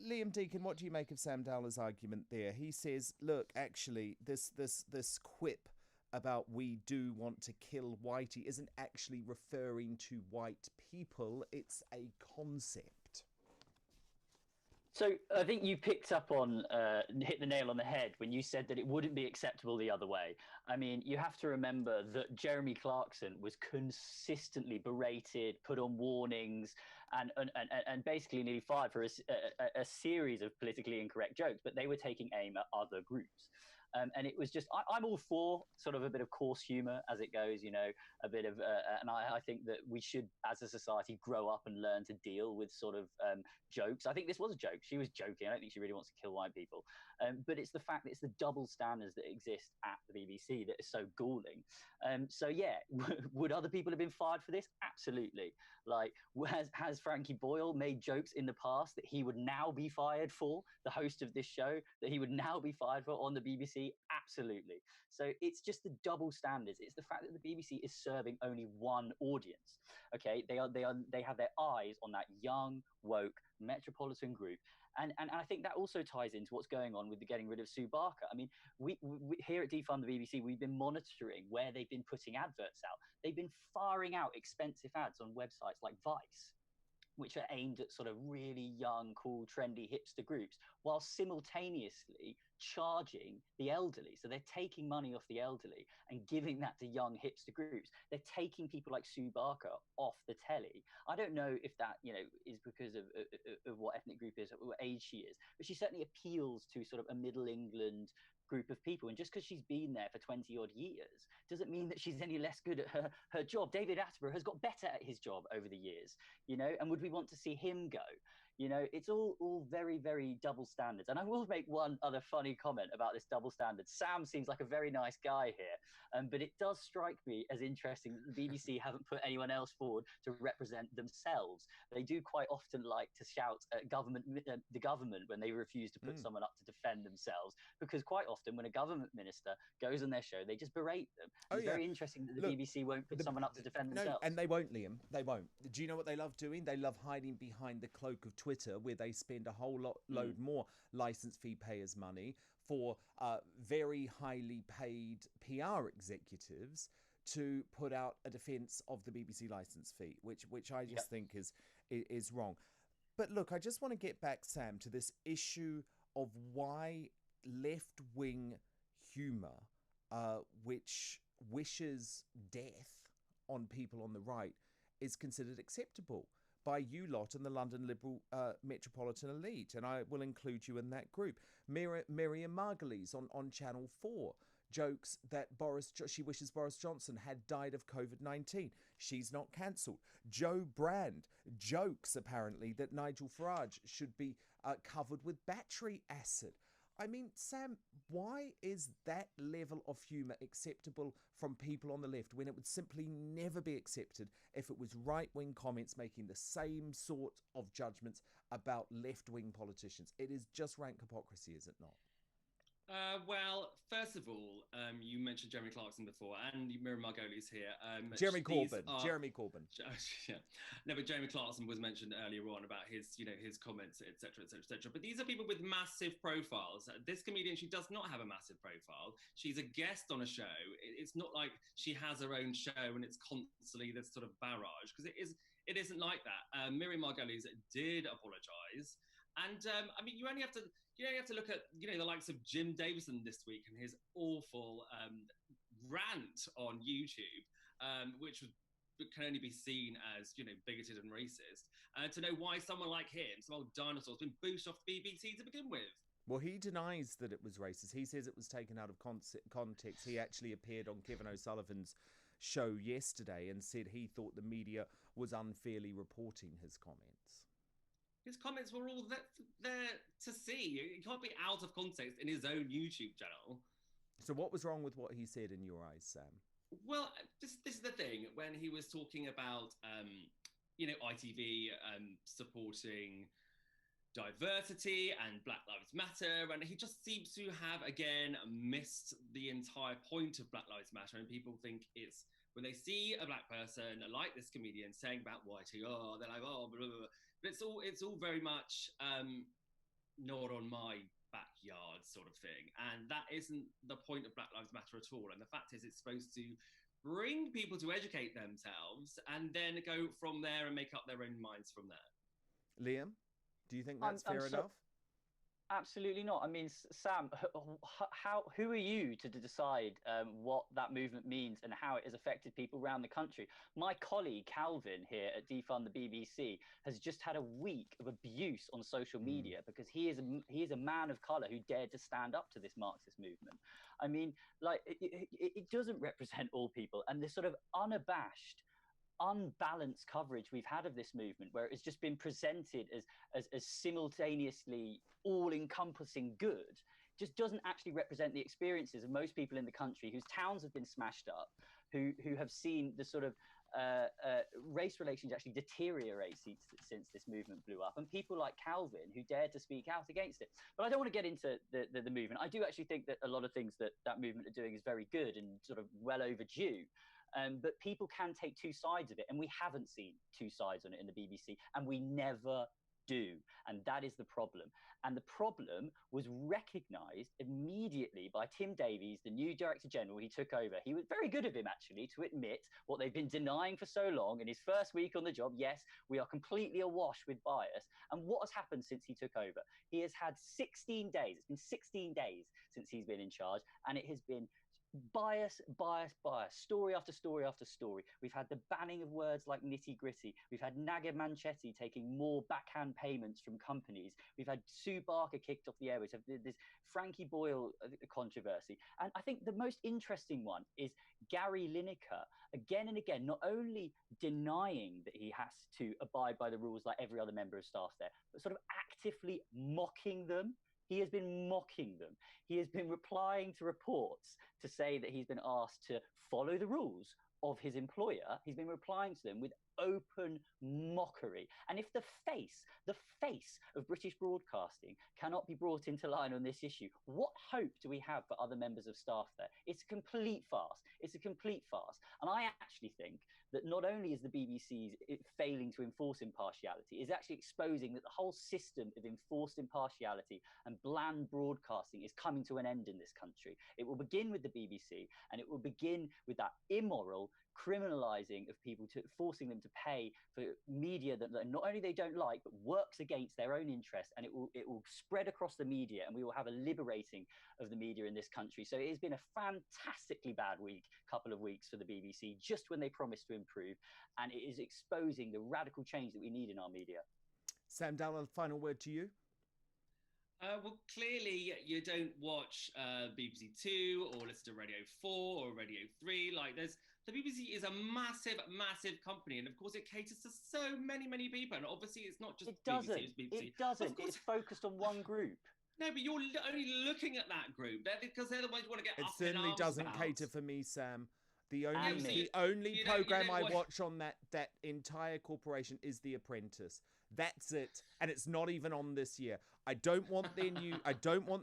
Liam Deacon, what do you make of Sam Dowler's argument there? He says, look, actually, this quip about we do want to kill whitey isn't actually referring to white people. It's a concept. So I think you picked up on, hit the nail on the head when you said that it wouldn't be acceptable the other way. I mean, you have to remember that Jeremy Clarkson was consistently berated, put on warnings, and basically nearly fired for a series of politically incorrect jokes, but they were taking aim at other groups. And it was just, I'm all for sort of a bit of coarse humor as it goes, you know, a bit of, and I think that we should, as a society, grow up and learn to deal with sort of jokes. I think this was a joke. She was joking. I don't think she really wants to kill white people. But it's the fact that it's the double standards that exist at the BBC that is so galling. So yeah, would other people have been fired for this? Absolutely. Like, has Frankie Boyle made jokes in the past that he would now be fired for, the host of this show, that he would now be fired for on the BBC? Absolutely. So it's just the double standards. It's the fact that the BBC is serving only one audience. Okay, they have their eyes on that young, woke, metropolitan group, and I think that also ties into what's going on with the getting rid of Sue Barker. I mean, we here at Defund the BBC, we've been monitoring where they've been putting adverts out. They've been firing out expensive ads on websites like Vice, which are aimed at sort of really young, cool, trendy hipster groups, while simultaneously charging the elderly. So they're taking money off the elderly and giving that to young hipster groups. They're taking people like Sue Barker off the telly. I don't know if that, you know, is because of what ethnic group is, or what age she is, but she certainly appeals to sort of a middle England group of people. And just because she's been there for 20 odd years doesn't mean that she's any less good at her job. David Attenborough has got better at his job over the years, you know, and would we want to see him go? You know, it's all very, very double standards. And I will make one other funny comment about this double standard. Sam seems like a very nice guy here, but it does strike me as interesting that the BBC haven't put anyone else forward to represent themselves. They do quite often like to shout at the government when they refuse to put someone up to defend themselves, because quite often when a government minister goes on their show, they just berate them. It's very interesting that the BBC won't put someone up to defend themselves. No, and they won't, Liam. They won't. Do you know what they love doing? They love hiding behind the cloak of Twitter, where they spend a whole load more license fee payers' money for very highly paid PR executives to put out a defence of the BBC licence fee, which I just think is wrong. But look, I just want to get back, Sam, to this issue of why left-wing humour, which wishes death on people on the right, is considered acceptable by you lot and the London Liberal metropolitan elite, and I will include you in that group. Miriam Margolyes on Channel 4 jokes that she wishes Boris Johnson had died of COVID-19. She's not cancelled. Joe Brand jokes, apparently, that Nigel Farage should be covered with battery acid. I mean, Sam, why is that level of humour acceptable from people on the left when it would simply never be accepted if it was right-wing comments making the same sort of judgments about left-wing politicians? It is just rank hypocrisy, is it not? Well, first of all, you mentioned Jeremy Clarkson before, and Miriam Margolyes here. Jeremy Corbyn. Yeah. No, but Jeremy Clarkson was mentioned earlier on about his, his comments, etc., etc., etc. But these are people with massive profiles. This comedian, she does not have a massive profile. She's a guest on a show. It's not like she has her own show and it's constantly this sort of barrage, because it isn't like that. Miriam Margolyes did apologise. And I mean, you only have to look at the likes of Jim Davison this week and his awful rant on YouTube, which can only be seen as bigoted and racist, to know why someone like him, some old dinosaur, has been boosted off the BBC to begin with. Well, he denies that it was racist. He says it was taken out of context. He actually appeared on Kevin O'Sullivan's show yesterday and said he thought the media was unfairly reporting his comments. His comments were all there to see. It can't be out of context in his own YouTube channel. So what was wrong with what he said in your eyes, Sam? Well, this is the thing. When he was talking about, ITV supporting diversity and Black Lives Matter, and he just seems to have, again, missed the entire point of Black Lives Matter. And people think it's when they see a black person like this comedian saying about whitey, they're like, blah, blah, blah. But it's all very much not on my backyard sort of thing. And that isn't the point of Black Lives Matter at all. And the fact is, it's supposed to bring people to educate themselves and then go from there and make up their own minds from there. Liam, do you think that's fair enough? Absolutely not. I mean, Sam, who are you to decide what that movement means and how it has affected people around the country? My colleague Calvin here at Defund the BBC has just had a week of abuse on social media because he is a man of colour who dared to stand up to this Marxist movement. I mean, like, it doesn't represent all people, and this sort of unbalanced coverage we've had of this movement, where it's just been presented as simultaneously all-encompassing good, just doesn't actually represent the experiences of most people in the country whose towns have been smashed up, who have seen the sort of race relations actually deteriorate since this movement blew up, and people like Calvin who dared to speak out against it. But I don't want to get into the movement. I do actually think that a lot of things that movement are doing is very good and sort of well overdue. But people can take two sides of it, and we haven't seen two sides on it in the BBC, and we never do. And that is the problem. And the problem was recognised immediately by Tim Davies, the new Director General. He took over. He was very good of him, actually, to admit what they've been denying for so long in his first week on the job. Yes, we are completely awash with bias. And what has happened since he took over? He has had 16 days. It's been 16 days since he's been in charge, and it has been bias, story after story after story. We've had the banning of words like nitty gritty. We've had Naga Manchetti taking more backhand payments from companies. We've had Sue Barker kicked off the air. We've had this Frankie Boyle controversy. And I think the most interesting one is Gary Lineker, again and again, not only denying that he has to abide by the rules like every other member of staff there, but sort of actively mocking them. He has been mocking them. He has been replying to reports to say that he's been asked to follow the rules of his employer. He's been replying to them with open mockery. And if the face of British broadcasting cannot be brought into line on this issue, what hope do we have for other members of staff there? It's a complete farce. It's a complete farce. And I actually think that not only is the BBC failing to enforce impartiality, it's actually exposing that the whole system of enforced impartiality and bland broadcasting is coming to an end in this country. It will begin with the BBC, and it will begin with that immoral criminalizing of people, to forcing them to pay for media that not only they don't like, but works against their own interests, and it will spread across the media, and we will have a liberating of the media in this country. So it has been a fantastically bad couple of weeks for the BBC, just when they promised to improve, and it is exposing the radical change that we need in our media. Sam Dowler, final word to you. Well, clearly you don't watch BBC Two or listen to Radio 4 or Radio 3. The BBC is a massive, massive company, and of course it caters to so many, many people. And obviously it's not just BBC, it's BBC. It doesn't. It's focused on one group. No, but you're only looking at that group because they're the ones you want to get. It up certainly doesn't cater for me, Sam. The only program I watch on that entire corporation is The Apprentice. That's it, and it's not even on this year. I don't want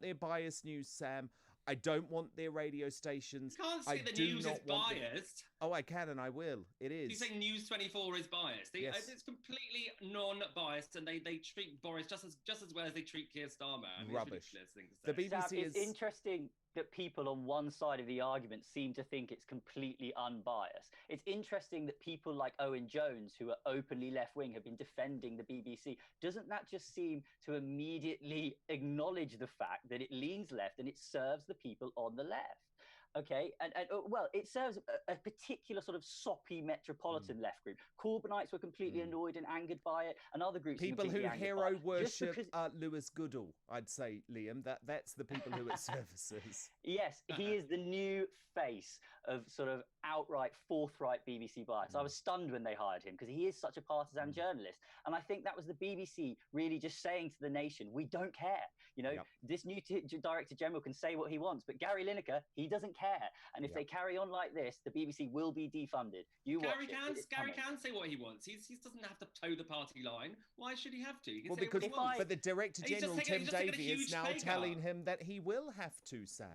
their biased news, Sam. I don't want their radio stations. You can't say the news is biased. Oh, I can and I will. It is. You say News 24 is biased. Yes. It's completely non-biased, and they treat Boris just as well as they treat Keir Starmer. I mean, rubbish. It's ridiculous thing to say. The BBC It's interesting that people on one side of the argument seem to think it's completely unbiased. It's interesting that people like Owen Jones, who are openly left-wing, have been defending the BBC. Doesn't that just seem to immediately acknowledge the fact that it leans left and it serves the people on the left? Okay, and well, it serves a particular sort of soppy metropolitan left group. Corbynites were completely annoyed and angered by it, and other groups people who hero worship because... Lewis Goodall, I'd say, Liam. That's the people who it services. Yes, he is the new face of sort of outright forthright BBC bias. I was stunned when they hired him because he is such a partisan journalist, and I think that was the BBC really just saying to the nation, we don't care. You know, this new Director General can say what he wants, but Gary Lineker, he doesn't care. And if they carry on like this, the BBC will be defunded. Gary can say what he wants. He doesn't have to toe the party line. Why should he have to? He can say because what he wants. but the Director General Tim Davies is now telling him that he will have to, Sam.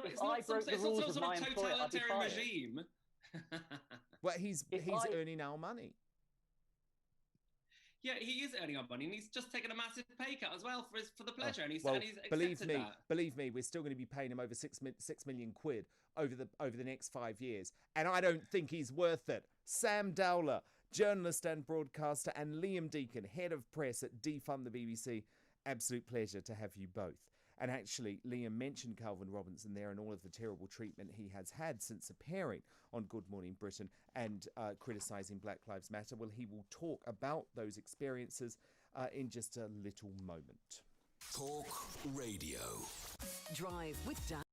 It's not some sort of totalitarian regime. Well, he's earning our money. Yeah, he is earning our money, and he's just taken a massive pay cut as well for the pleasure, and he's accepted believe me, we're still going to be paying him over 6 million quid over the next 5 years, and I don't think he's worth it. Sam Dowler, journalist and broadcaster, and Liam Deacon, head of press at Defund the BBC. Absolute pleasure to have you both. And actually, Liam mentioned Calvin Robinson there and all of the terrible treatment he has had since appearing on Good Morning Britain and criticising Black Lives Matter. Well, he will talk about those experiences in just a little moment. Talk Radio. Drive with Dan.